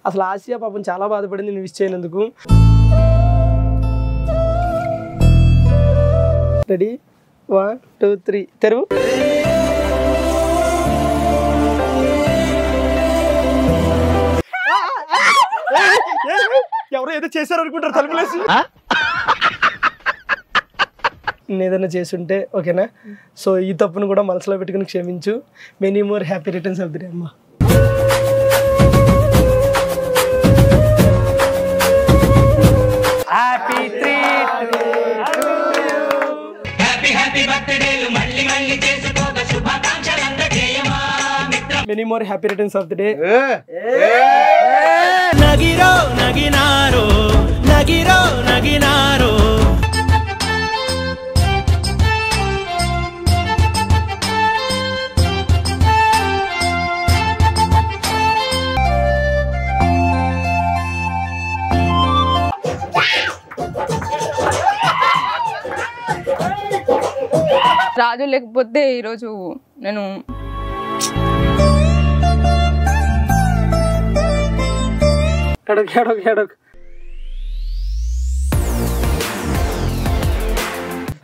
అసలు ఆసియా పాపం చాలా బాధపడింది నేను విష్ చేయనందుకు. రెడీ 1 2 3 తెరువు. ఎవరో ఏదో చేశారు అనుకుంటారు తలుపులేసి. నేను ఏదైనా చేస్తుంటే ఓకేనా. సో ఈ తప్పును కూడా మనసులో పెట్టుకుని క్షమించు. Many more happy returns of the day అమ్మా. Happy 3 many more happy returns of the day. నగిరో నగినారో నగిరో నగినారో రాజు లేకపోతే ఈరోజు నేను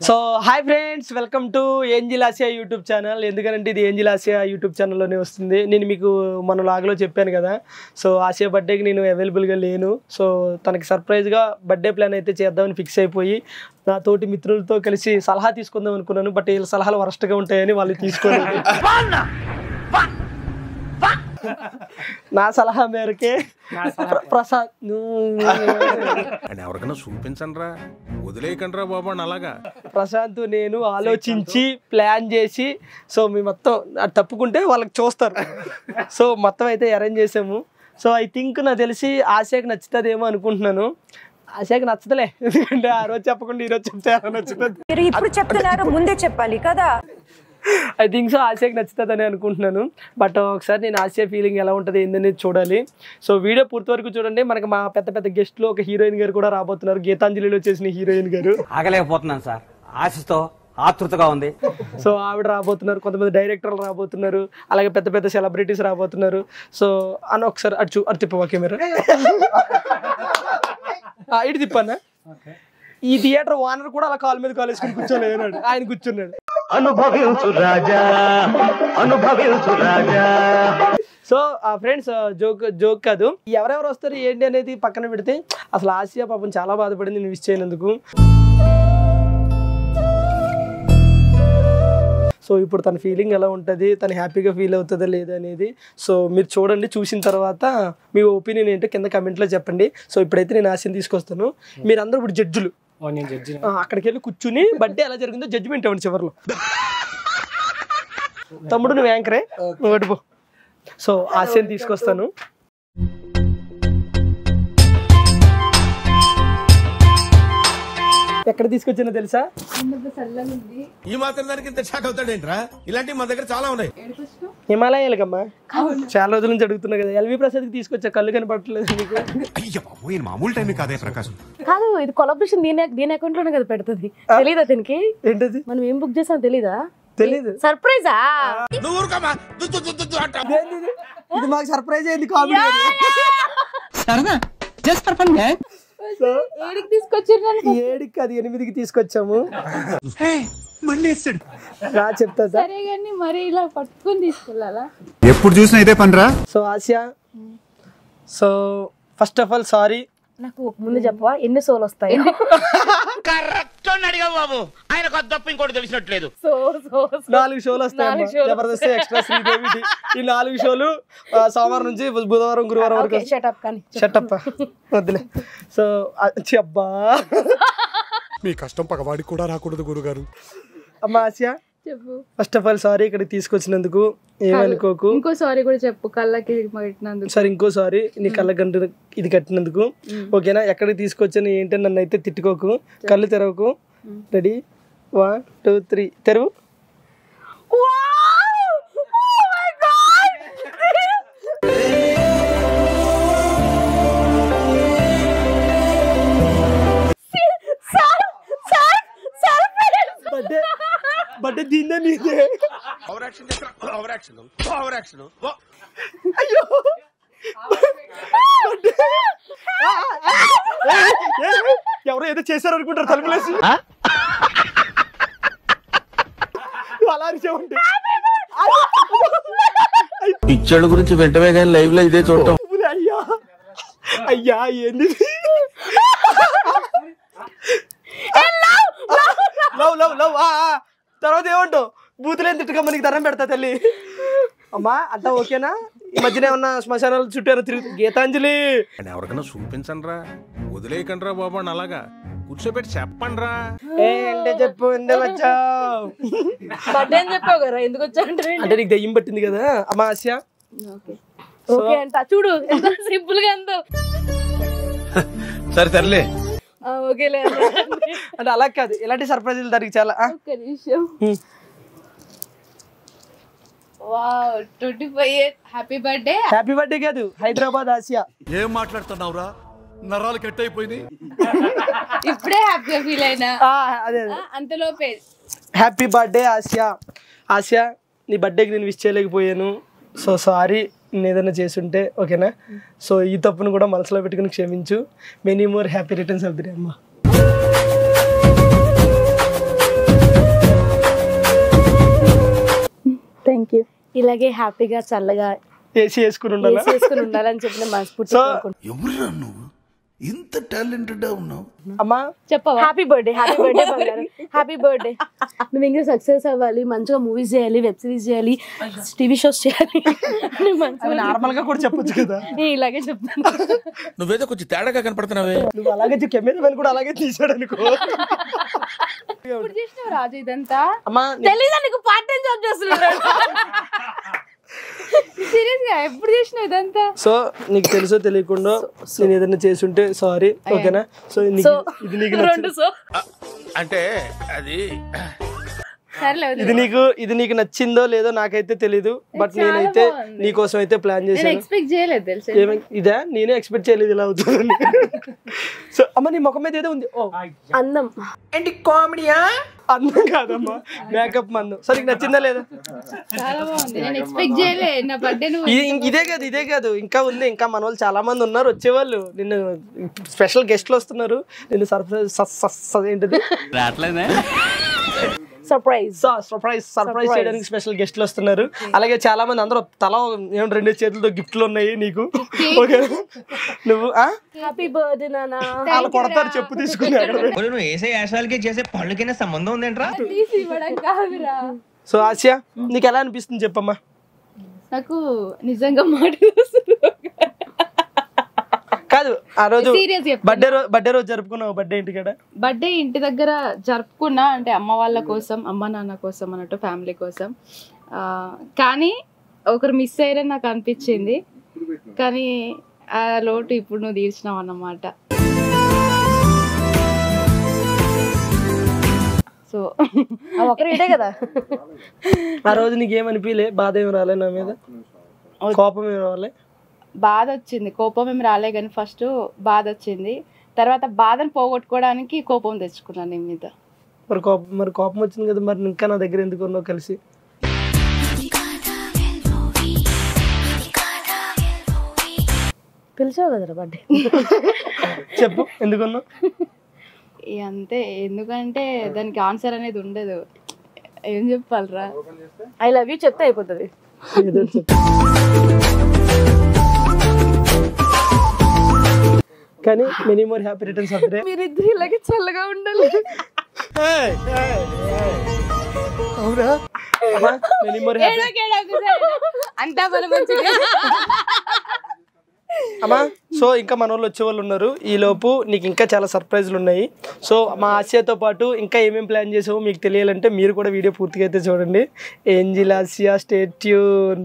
so hi friends, welcome to Angel Asia YouTube channel. ఎందుకంటే ఇది ఏంజిల్ ఆసియా యూట్యూబ్ ఛానల్లోనే వస్తుంది. నేను మీకు మన లాగ్లో చెప్పాను కదా, సో ఆసియా బర్త్డేకి నేను అవైలబుల్గా లేను. సో తనకి సర్ప్రైజ్గా బర్త్డే ప్లాన్ అయితే చేద్దామని ఫిక్స్ అయిపోయి నా తోటి మిత్రులతో కలిసి సలహా తీసుకుందాం అనుకున్నాను. బట్ వీళ్ళ సలహాలు వరస్ట్గా ఉంటాయని వాళ్ళు తీసుకోలేదు. నా సలహా మేరకే ప్రసాద్ ఎవరికైనా చూపించండి రా, వదిలేయకండి రా బాబు అలాగా. ప్రశాంత్ నేను ఆలోచించి ప్లాన్ చేసి సో మేము మొత్తం తప్పుకుంటే వాళ్ళకి చూస్తారు. సో మొత్తం అయితే అరేంజ్ చేసాము. సో ఐ థింక్ నాకు తెలిసి ఆశకి నచ్చుతుందేమో అనుకుంటున్నాను. ఆశకి నచ్చదులే, ఎందుకంటే ఆ రోజు చెప్పకుండా ఈరోజు చెప్తే నచ్చుతుంది. ఇప్పుడు చెప్తున్నారు, ముందే చెప్పాలి కదా. ఐ థింక్ సో ఆశకి నచ్చుతుందని అనుకుంటున్నాను. బట్ ఒకసారి నేను ఆశయ ఫీలింగ్ ఎలా ఉంటుంది ఏందనేది చూడాలి. సో వీడియో పూర్తి వరకు చూడండి. మనకి మా పెద్ద పెద్ద గెస్ట్లు ఒక హీరోయిన్ గారు కూడా రాబోతున్నారు. గీతాంజలిలో చేసిన హీరోయిన్ గారు. ఆగలేకపోతున్నాను సార్, ఆశతో ఆతృతగా ఉంది. సో ఆవిడ రాబోతున్నారు, కొంతమంది డైరెక్టర్లు రాబోతున్నారు, అలాగే పెద్ద పెద్ద సెలబ్రిటీస్ రాబోతున్నారు. సో అని ఒకసారి అటు తిప్పవా కెమెరా, ఇటు తిప్పన్నా. ఈ థియేటర్ ఓనర్ కూడా అలా కాలు మీద కాలు వేసుకుని కూర్చోలేనాడు, ఆయన కూర్చున్నాడు. అనుభవించు రాజా, అనుభవించు రాజా. సో ఫ్రెండ్స్ జోక్ కాదు, ఎవరెవరు వస్తారు ఏంటి అనేది పక్కన పెడితే అసలు ఆసియా పాపం చాలా బాధపడింది నేను విష్ చేయనందుకు. సో ఇప్పుడు తన ఫీలింగ్ ఎలా ఉంటుంది, తను హ్యాపీగా ఫీల్ అవుతుందా లేదా అనేది సో మీరు చూడండి. చూసిన తర్వాత మీ ఒపీనియన్ ఏంటో కింద కమెంట్లో చెప్పండి. సో ఇప్పుడైతే నేను ఆశని తీసుకొస్తాను. మీరందరూ ఇప్పుడు జడ్జులు, అక్కడికి వెళ్ళి కూర్చుని బర్త్డే ఎలా జరిగిందో జడ్జిమెంట్ ఇవ్వండి చివరిలో. తమ్ముడు నువ్వు యాంకరే, నువ్వు అడుపు. సో ఆశని తీసుకొస్తాను. ఎక్కడ తీసుకొచ్చినా తెలుసా? ఈ మాత్రం దానికి ఇంత షాక్ అవుతాడేంట్రా? ఇలాంటివి మా దగ్గర చాలా ఉన్నాయి. హిమాలయాలకమ్మా, చాలా రోజుల నుంచి అడుగుతున్నా కదా. ఎల్వి ప్రసాద్ కి తీసుకొచ్చా, కళ్ళు కనపడట్లేదు నీకు. మామూలు టైం కాదే ప్రకాశం. కాదు, ఇది కొలాబరేషన్ దీని అకౌంట్ లోనే కదా పెడుతుంది. తెలీదా దీనికి? ఏంటది? మనం ఏం బుక్ చేసాం తెలీదా? తెలీదు. సర్ప్రైజా? ఇది మాకు సర్ప్రైజ్ అయింది. కామెడీ ఏడికి కాదు, 8కి తీసుకొచ్చాము. చెప్తా మరి ఇలా పట్టుకుని తీసుకెళ్ళాలా? ఎప్పుడు చూసినా ఇదే పనిరా. So Asia, so first of all sorry. నాకు ముందు చెప్పవా ఎన్ని సోలు వస్తాయి? కరెక్ట్ అడిగా బాబు, ఆయన తప్ప ఇంకోటి తెలిసినట్లేదు. 4 షోలు వస్తాయి. జబర్దస్త్, ఎక్స్ట్రా, శ్రీదేవి. ఈ 4 షోలు సోమవారం నుంచి బుధవారం గురువారం వరకు. షటప్ వద్దులే. సో అబ్బా, మీ కష్టం పగవాడికి కూడా రాకూడదు గురుగారు. అమ్మా Asia, first of all sorry ఇక్కడికి తీసుకొచ్చినందుకు, ఏమనుకోకు. ఇంకో సారీ కూడా చెప్పు, కళ్ళకి కట్టినందుకు. సరే ఇంకో సారీ, నీ కళ్ళ గంట ఇది కట్టినందుకు ఓకేనా. ఎక్కడికి తీసుకొచ్చాను ఏంటని నన్ను అయితే తిట్టుకోకు, కళ్ళు తెరవకు. రెడీ 1 2 3 తెరువు. బట్ దీన్నే నీదే. అయ్యో ఎవరో ఏదో చేశారు అనుకుంటారు తలుపులేసి అలా అరిచామంటే పిచ్చోళ్ళ గురించి వెంటనే కానీ లైవ్ లో ఇదే చూడటం. అయ్యా అయ్యా ఏంది లవ్ లవ్ లవ్ తర్వాత ఏమంటావు బూతులేం తిట్టుగా మనకి దండం పెడతా తల్లి. అమ్మా అంతా ఓకేనా? ఈ మధ్యన ఏమన్నా శ్మశానాల చుట్టూ ఏమైనా తిరుగు గీతాంజలి ఎవరికైనా చూపించండి రా, వదిలేయకండి రా బాబు అని అలాగా కూర్చోబెట్టి చెప్పండి రా. ఏంటే చెప్పు ఎందుకు వచ్చావు బర్త్డే అని చెప్పావు కదా ఎందుకు వచ్చావంటే అంటే నీకు దెయ్యం పట్టింది కదా అమ్మా ఆసియా. ఓకే అంట చూడు ఎంత సింపుల్ గా ఎంతో సరే సర్లే. ఓకేలే అంటే అలా కాదు ఇలాంటి సర్ప్రైజులు దానికి చాలా ఒక్క నిమిషం. Wow 25 happy birthday. Happy birthday కాదు హైదరాబాద్ ఆసియా. ఏం మాట్లాడుతున్నావురా, నరాలు కట్ అయిపోయింది. ఇప్పుడే హ్యాపీగా ఫీల్ అయినా అదే అంతలోపే హ్యాపీ బర్త్డే ఆసియా. ఆసియా నీ బర్త్డేకి నేను విష్ చేయలేకపోయాను, సో సారీ నేను ఏదైనా చేసుంటే ఓకేనా. సో ఈ తప్పును కూడా మనసులో పెట్టుకుని క్షమించు. Many more happy returns of the day అమ్మా. Thank you. ఇలాగే హ్యాపీగా చల్లగా ఏసీ వేసుకుని ఉండాలి చేసుకుని ఉండాలని చెప్పిన మనస్ఫూర్తిగా కోరుకుంటున్నాను. ఎవరురా నువ్వు ఇంత టాలెంటెడ్ ఉన్నావు? అమ్మా చెప్పవా? హ్యాపీ బర్త్డే బంగారు, హ్యాపీ బర్త్డే. నువ్వు ఇంకా సక్సెస్ అవ్వాలి, మంచిగా మూవీస్ చేయాలి, వెబ్ సిరీస్ చేయాలి, టీవీ షోస్ చేయాలి. నార్మల్ గా కూడా చెప్పొచ్చు కదా. నేను ఇలాగే చెప్తాను. నువ్వేదో కొంచెం తేడాగా కనపడుతున్నావే. నువ్వు అలాగే కెమెరా కూడా అలాగే తీసాడు అనుకో. ఇప్పుడు చేసినావు రాజు ఇదంతా? అమ్మా తెలీదా నీకు? పార్ట్ టైం జాబ్ చేస్తున్నాడు. సీరియస్ గా ఎప్పుడు చేసినావు ఇదంతా? సో నీకు తెలుసో తెలియకుండా నేను ఏదైనా చేసుంటే సారీ ఓకేనా. సో ఇది నీకు రెండు సో అంటే అది సరేలే ఇది నీకు నచ్చిందో లేదో నాకైతే తెలీదు, బట్ నేనైతే నీకోసం అయితే ప్లాన్ చేశాను. ఎక్స్పెక్ట్ చేయలేదు తెలుసు. ఇదా నేనే ఎక్స్పెక్ట్ చేయలేదు ఇలా అవుతుంది. సో అమ్మ నీ ముఖం మీద ఏదో ఉంది. ఓ అందం ఏంటి కామెడీయా? అందం కాదమ్మా మేకప్ మందు. సో నీకు నచ్చిందా లేదా? చాలా బాగుంది. నేను ఎక్స్పెక్ట్ చేయలే నా బర్త్డే నువ్వు ఇదే కాదు ఇంకా ఉంది. ఇంకా మన వాళ్ళు చాలా మంది ఉన్నారు వచ్చేవాళ్ళు. నిన్ను స్పెషల్ గెస్ట్లు వస్తున్నారు. నిన్ను సర్ప్రైజ్ ఏంటిది సర్ప్రైజ్ చేయడానికి స్పెషల్ గెస్ట్లు వస్తున్నారు. అలాగే చాలా మంది అందరూ తల 2 చేతులతో గిఫ్ట్లు ఉన్నాయి నీకు. ఓకే నువ్వు హ్యాపీ బర్త్డే నాన్న. వాళ్ళు కొడతారు చెప్పు తీసుకుని. నువ్వు వేసే యాశాలకి చేసే పళ్ళకైనా సంబంధం ఉందేంట్రా? తీసి ఇవ్వడం కాదురా. సో ఆసియా నీకు ఎలా అనిపిస్తుంది చెప్పమ్మా? నాకు నిజంగా మాట కాదు ఆ రోజు సీరియస్ బర్త్డే రోజు జరుపుకున్నావు బర్త్డే ఇంటికాడ? బర్త్డే ఇంటి దగ్గర జరుపుకున్నా, అంటే అమ్మ వాళ్ళ కోసం, అమ్మ నాన్న కోసం అన్నట్టు, ఫ్యామిలీ కోసం. కానీ ఒకరు మిస్ అయ్యారని నాకు అనిపించింది. కానీ ఆ లోటు ఇప్పుడు నువ్వు తీర్చినావు అన్నమాట. సో ఒకరు ఇదే కదా. ఆ రోజు నీకేమనిపించలే? బాధ ఏమి రాలే నా మీద? కోపం ఏమి రాలే? బాధ వచ్చింది, కోపం ఏమి రాలే. కానీ ఫస్ట్ బాధ వచ్చింది, తర్వాత బాధను పోగొట్టుకోవడానికి కోపం తెచ్చుకున్నాను నీ మీద. మరి కోపం వచ్చింది కదా, మరి ఇంకా నా దగ్గర ఎందుకు ఉన్నావు కలిసి? పిలిచావు కదరా బర్త్డే. చెప్పు ఎందుకున్నావు? అంతే. ఎందుకంటే దానికి ఆన్సర్ అనేది ఉండదు. ఏం చెప్పాలరా? ఐ లవ్ యూ చెప్తే అయిపోతుంది. ఏదో చెప్పు. కానీ many more happy returns of the day. మీరిద్దరు ఇలాగే చల్లగా ఉండాలి. అవునా? Many more happy. అంతా మన మంచిగా. అమ్మా సో ఇంకా మన వాళ్ళు వచ్చే వాళ్ళు ఉన్నారు. ఈ లోపు నీకు ఇంకా చాలా సర్ప్రైజ్లు ఉన్నాయి. సో మా ఆసియాతో పాటు ఇంకా ఏమేమి ప్లాన్ చేసావో మీకు తెలియాలంటే మీరు కూడా వీడియో పూర్తిగా అయితే చూడండి. Angel Asia stay tune.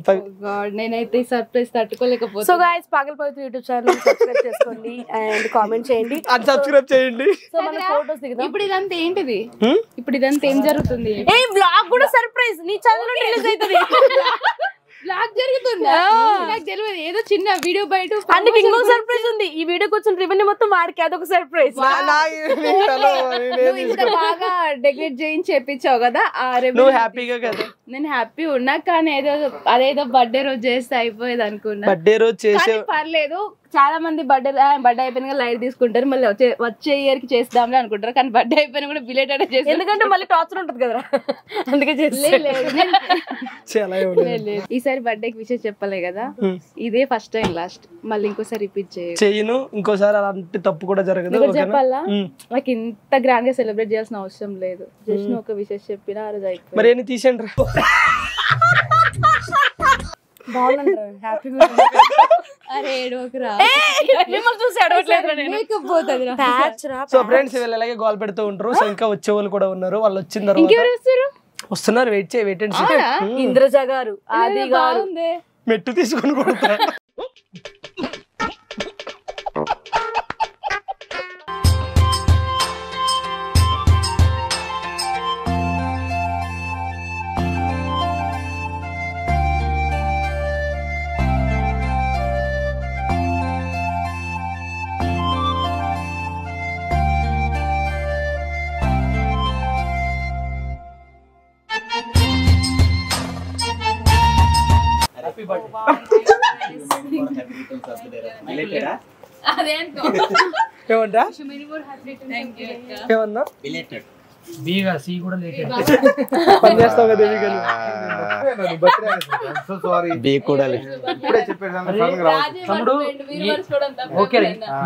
నేనైతే సర్ప్రైజ్ తట్టుకోలేకపోతే. సో గైస్ పాగల్ పవిత్ర యూట్యూబ్ ఛానల్ సబ్స్క్రైబ్ చేసుకోండి అండ్ కామెంట్ చేయండి, అన్సబ్స్క్రైబ్ చేయండి. సో మన ఫోటోస్ దిగుదాం. ఇప్పుడు ఇదంతా ఏంటిది? ఇప్పుడు ఇదంతా ఏం జరుగుతుంది? ఏ వ్లాగ్ కూడా సర్ప్రైజ్ నీ ఛానల్ లో రిలీజ్ అవుతది. బ్లాగ్ జరుగుతుందా? నాకు తెలియదు. ఏదో చిన్న వీడియో బయట అందుకు ఇంకో సర్ప్రైజ్ ఉంది. ఈ వీడియోకి వచ్చిన రెవెన్యూ మొత్తం వాడికి అదొక సర్ప్రైజ్. నువ్వు ఇంత బాగా డెకరేట్ చేయించి చేపించావు కదా, ఆ నువ్వు హ్యాపీగా కదా? నేను హ్యాపీ ఉన్నా కానీ అదేదో బర్త్డే రోజు చేస్తే అయిపోయేది అనుకున్నా. బర్త్డే రోజు చేసే పర్లేదు, చాలా మంది బర్త్డే అయిపోయినా లైట్ తీసుకుంటారు, మళ్ళీ వచ్చే ఇయర్ కి చేద్దాంలే అనుకుంటారు. కానీ బర్త్డే అయిపోయినా కూడా బిలేటెడ్ చేస్తారు, ఎందుకంటే మళ్ళీ టార్చర్ ఉంటుంది కదా, అందుకే ఈసారి బర్త్డేకి విషయం చెప్పలే కదా, ఇదే ఫస్ట్ టైం లాస్ట్, మళ్ళీ ఇంకోసారి రిపీట్ చేయను. ఇంకోసారి అలాంటి తప్పు కూడా జరగదు. చెప్పాలా, నాకు ఇంత గ్రాండ్ గా సెలబ్రేట్ చేయాల్సిన అవసరం లేదు, జస్ట్ ఒక విషయం చెప్పినా ఆ రోజు అయిపోయింది. మరి ఏమి తీసేయండి సో ఫ్రెండ్స్ వీళ్ళు అలాగే గోల్ పెడుతూ ఉంటారు. సో ఇంకా వచ్చే వాళ్ళు కూడా ఉన్నారు, వాళ్ళు వచ్చిన తర్వాత వస్తున్నారు. వెయిట్ చేయండి. ఇంద్రజ గారు, ఆది గారు మెట్టు తీసుకొని కొడతారు. ఏమంటా ఏమన్నా పని చేస్తావు కదా తమ్ముడు ఓకే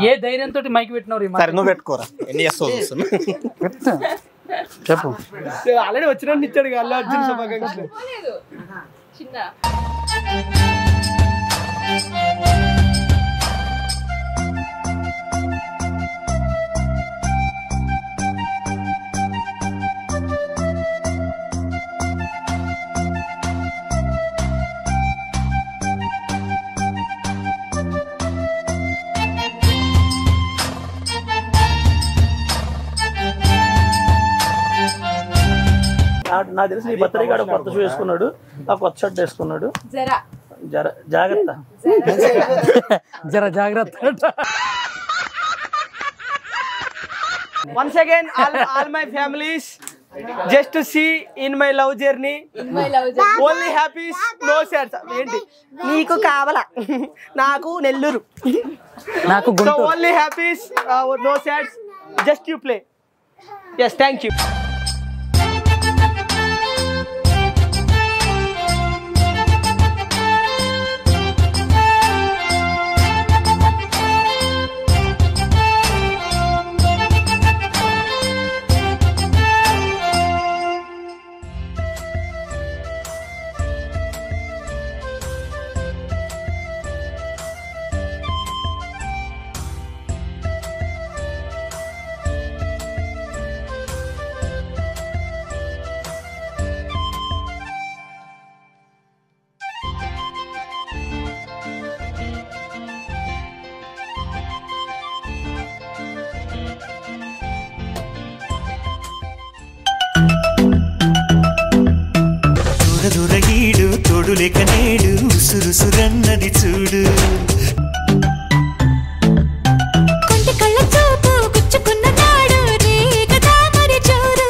ఏ ధైర్యంతో మైక్ పెట్టినవారు నువ్వు పెట్టుకోరా ఎన్ని చేస్తావు చెప్పు ఆల్రెడీ వచ్చిన ఇచ్చాడు అల్లు అర్జున్ శుభాకాంక్షలు. నాకు తెలిసి నీ బర్త్డే కాడ కొత్త షూ వేసుకున్నాడు, ఆ కొత్త షర్ట్ వేసుకున్నాడు. జాగ్రత్త జాగ్రత్త. Once again, all my families, just to see in my love journey, only happy, no sad. ఏంటి నీకు కావాలా నాకు నెల్లూరు, నాకు so only happy, no sad, just you play. Yes, thank you. దొరగీడు తోడులేక నేడు సురుసురన్నది చూడు, కొంటి కళ్ళ చూపు గుచ్చుకున్న నాడు రే కదా మరి చూడు.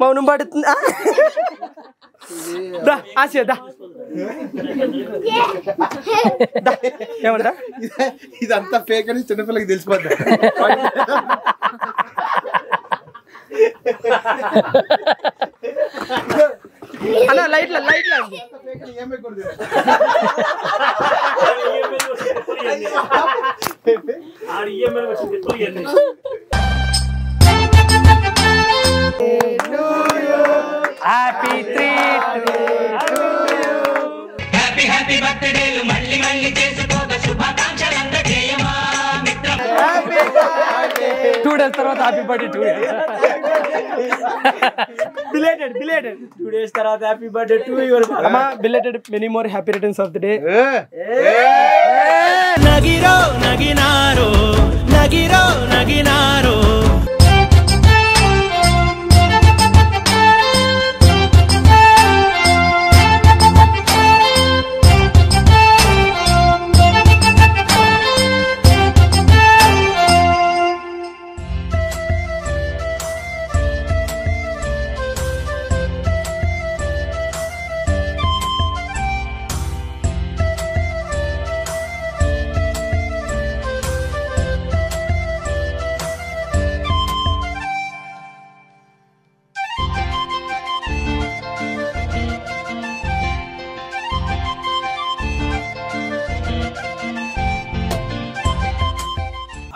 మౌనం పడుతుంది. ఆశ ఏమంటా ఇదంతా ఫేక్ అని చిన్నపిల్లకి తెలిసిపోద్ది. అన్న లైట్ల హ్యాపీ హ్యాపీ బర్త్డేలు మళ్ళీ మళ్ళీ చేసుకోక శుభాకాంక్షలు అందజేయమా మిత్రం 2 days తర్వాత happy birthday 2 days belated 2 days తర్వాత హ్యాపీ బర్త్డే టు యువర్ అమ్మా belated many more happy returns of the day నగిరో నగినారో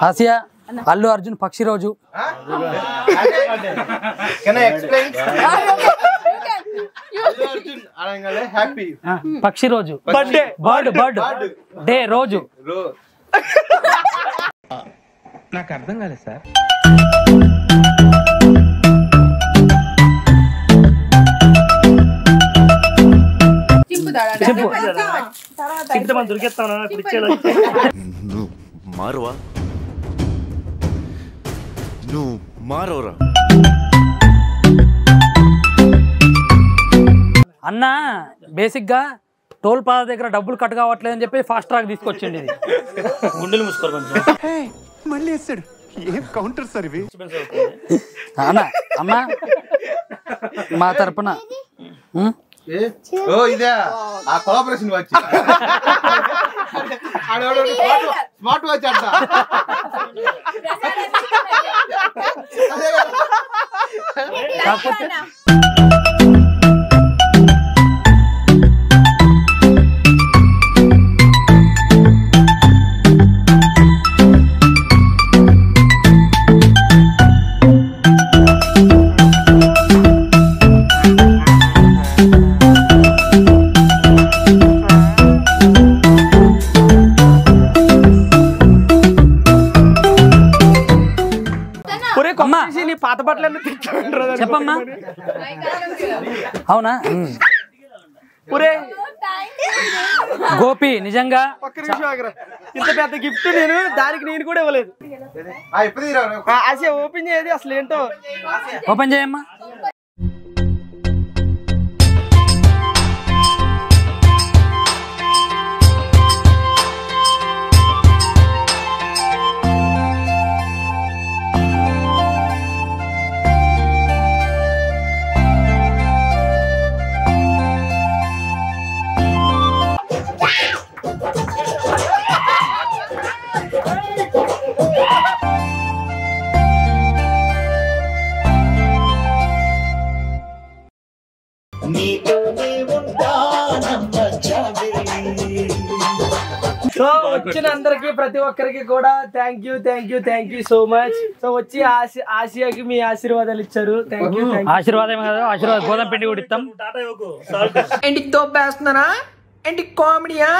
ఆసియా అల్లు అర్జున్ పక్షి రోజు పక్షి రోజు బర్డ్ డే రోజు నాకు అర్థం కాలేదు సార్. నువ్వు మారువా నువ్వు మారవరా అన్న బేసిక్ గా టోల్ ప్లాజా దగ్గర డబ్బులు కట్ కావట్లేదు అని చెప్పి ఫాస్ట్ ట్రాక్ తీసుకొచ్చింది ఇది. గుండెలు మూసుకోరు కొంచెం. మళ్ళీ వేస్తాడు ఏం కౌంటర్ సార్ ఇవి అన్న అమ్మ మా తరపున ఇదే ఆ కొలాబరేషన్ వచ్చి స్మార్ట్ వాచ్ అంట పాత బట్టలు చెప్పమ్మా. అవునా గోపి నిజంగా ఒక్క నిమిషం ఆగరా. ఇంత పెద్ద గిఫ్ట్ నేను దానికి నేను కూడా ఇవ్వలేదు. ఆసియా ఓపెన్ చేయది అసలు ఏంటో ఓపెన్ చేయమ్మా. సో వచ్చిన అందరికి ప్రతి ఒక్కరికి కూడా thank you so much. So వచ్చి ఆసియాకి మీ ఆశీర్వాదాలు ఇచ్చారు. Thank you. ఆశీర్వాదం కదా, ఆశీర్వాదం గోధుమ పిండి కూడా ఇస్తాం. ఏంటి తోపేస్తున్నారా, ఏంటి కామెడీయా,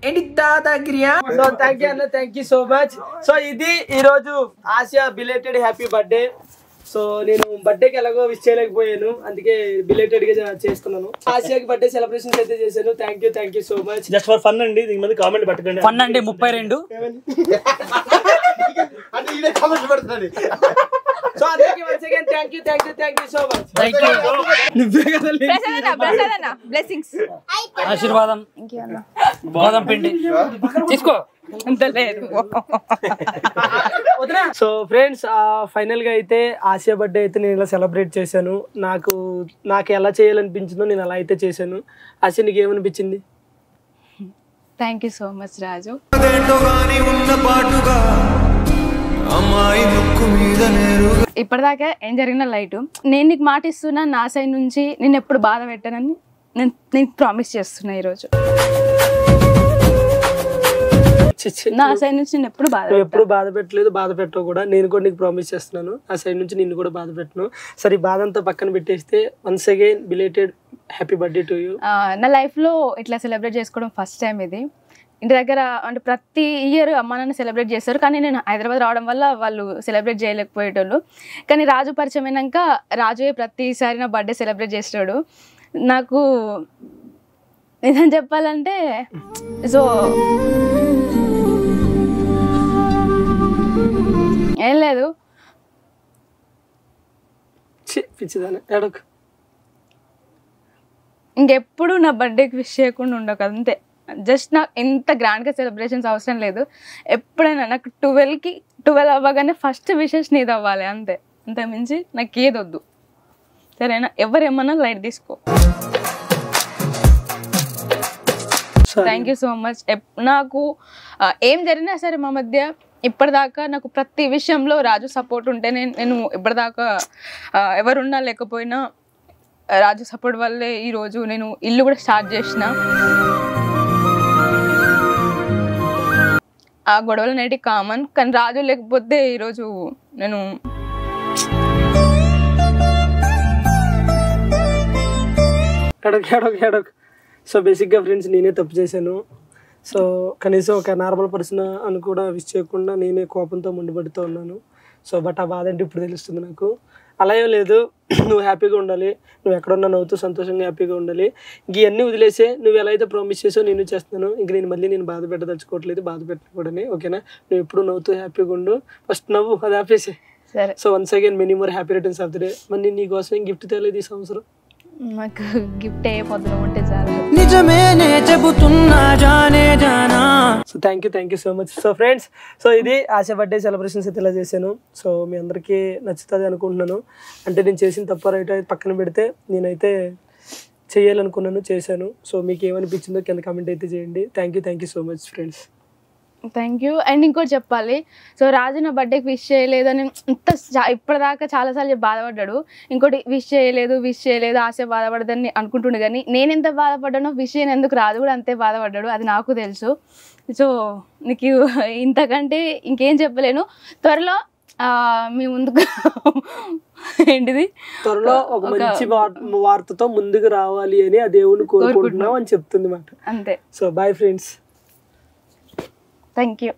ఏంటి దాదాగిరియా? So thank you so much. So ఇది ఈరోజు Asia belated happy birthday. So నేను బర్త్డేకి ఎలాగో విష్ చేయలేకపోయాను, అందుకే బిలేటెడ్ గా చేస్తున్నాను. ఆసియాకి బర్త్డే సెలబ్రేషన్స్ అయితే చేశాను. Thank you so much. Just for fun అండి. దీని మీద కామెంట్ పెట్టకండి. ఫన్ అండి 32. అంటే ఇదే కామెంట్ పెడుతున్నాడు. సో అందరికీ once again thank you so much. Blessings ఆశీర్వాదం గోధుమ పిండి తీసుకో. సో ఫ్రెండ్స్, ఫైనల్ గా అయితే ఆసియా బర్త్డే అయితే నేను ఇలా సెలబ్రేట్ చేశాను. నాకు ఎలా చేయాలనిపించిందో నేను అలా అయితే చేశాను. ఆసియా నీకు ఏమనిపించింది? థ్యాంక్ యూ సో మచ్ రాజు. ఉన్న పాటుగా ఇప్పటిదాకా ఏం జరిగిన లైట్, నేను నీకు మాట ఇస్తున్నా, నా సైడ్ నుంచి నేను ఎప్పుడు బాధ పెట్టానని నేను ప్రామిస్ చేస్తున్నా ఈరోజు. నా సైడ్ నుంచి నేను ఎప్పుడు బాధ పెట్టలేదు, బాధ పెట్టవు కూడా. నేను కూడా నీకు ప్రామిస్ చేస్తున్నాను, ఆ సైడ్ నుంచి నిన్ను కూడా బాధ పెట్టను. సరే ఈ బాధ అంతా పక్కన పెట్టేస్తే once again belated happy birthday to you. నా లైఫ్లో ఇట్లా సెలబ్రేట్ చేసుకోవడం ఫస్ట్ టైం ఇది. ఇంటి దగ్గర అంటే ప్రతి ఇయర్ అమ్మ నాన్న సెలబ్రేట్ చేస్తారు, కానీ నేను హైదరాబాద్ రావడం వల్ల వాళ్ళు సెలబ్రేట్ చేయలేకపోయేటోళ్ళు. కానీ రాజు పరిచయం అయినాక రాజు ప్రతిసారి నా బర్త్డే సెలబ్రేట్ చేస్తాడు. నాకు నిజం చెప్పాలంటే సో ఏం లేదు, ఇంకెప్పుడు నా బర్త్డేకి విష్ చేయకుండా ఉండకు అంతే. జస్ట్ నాకు ఎంత గ్రాండ్గా సెలబ్రేషన్స్ అవసరం లేదు. ఎప్పుడైనా నాకు 12 అవ్వగానే ఫస్ట్ విషెస్ నీది అవ్వాలి అంతే, అంత మించి నాకు ఏది వద్దు. సరేనా? ఎవరేమన్నా లైట్ తీసుకో. Thank you so much. నాకు ఏం జరిగినా సరే మా మధ్య ఇప్పటిదాకా నాకు ప్రతి విషయంలో రాజు సపోర్ట్ ఉంటే నేను ఇప్పటిదాకా ఎవరున్నా లేకపోయినా రాజు సపోర్ట్ వల్లే ఈరోజు నేను ఇల్లు కూడా స్టార్ట్ చేసిన. ఆ గొడవలు నేటి కామన్, కానీ రాజు లేకపోతే ఈరోజు నేను సో బేసిక్గా ఫ్రెండ్స్ నేనే తప్పు చేశాను. సో కనీసం ఒక నార్మల్ పర్సన్ అని కూడా విష్ చేయకుండా నేనే కోపంతో ముందుపడుతూ ఉన్నాను. సో బట్ ఆ బాధ అంటే ఇప్పుడు తెలుస్తుంది నాకు. అలా ఏం లేదు, నువ్వు హ్యాపీగా ఉండాలి, నువ్వు ఎక్కడున్నా నవ్వుతూ సంతోషంగా హ్యాపీగా ఉండాలి. ఇవన్నీ వదిలేసే, నువ్వు ఎలా అయితే ప్రామిస్ చేసావు నేను చేస్తున్నాను. ఇంక నేను బాధ పెట్టదలుచుకోవట్లేదు, బాధ పెట్టకూడని. ఓకేనా? నువ్వు ఎప్పుడు నవ్వుతూ హ్యాపీగా ఉండు, ఫస్ట్ నవ్వు, అది ఆపేసే. So once again many more happy returns of the day. మరి నీ కోసం గిఫ్ట్ తేలేదు ఈ సంవత్సరం. నాకు గిఫ్ట్ ఏ పొద్దున ఉంటే చాలు. నిజమేనే చెబుతున్నా జానే జానా. So thank you so much. So friends, so ఇది ఆశ బర్త్డే సెలబ్రేషన్స్ అయితే ఇలా చేశాను. సో మీ అందరికీ నచ్చుతుంది అనుకుంటున్నాను. అంటే నేను చేసిన తప్ప రైట్ అయితే పక్కన పెడితే నేనైతే చేయాలనుకున్నాను, చేశాను. సో మీకు ఏమనిపించిందో కింద కామెంట్ అయితే చేయండి. Thank you so much friends. Thank you. And ఇంకోటి చెప్పాలి, సో రాజు నా బర్త్డేకి విష్ చేయలేదని ఇప్పటిదాకా చాలాసార్లు బాధపడ్డాడు. ఇంకోటి విష్ చేయలేదు ఆశ బాధపడదని అనుకుంటుండే, కానీ నేను ఎంత బాధపడ్డానో విష్ చేయనందుకు రాజు కూడా అంతే బాధపడ్డాడు, అది నాకు తెలుసు. సో నీకు ఇంతకంటే ఇంకేం చెప్పలేను. త్వరలో మీ ముందుకు ఏంటిది త్వరలో ఒక మంచి వార్తతో ముందుకు రావాలి అని ఆ దేవుని కోరుకుంటున్నాం అని చెప్తుంది మాట. అంతే. So bye friends. Thank you.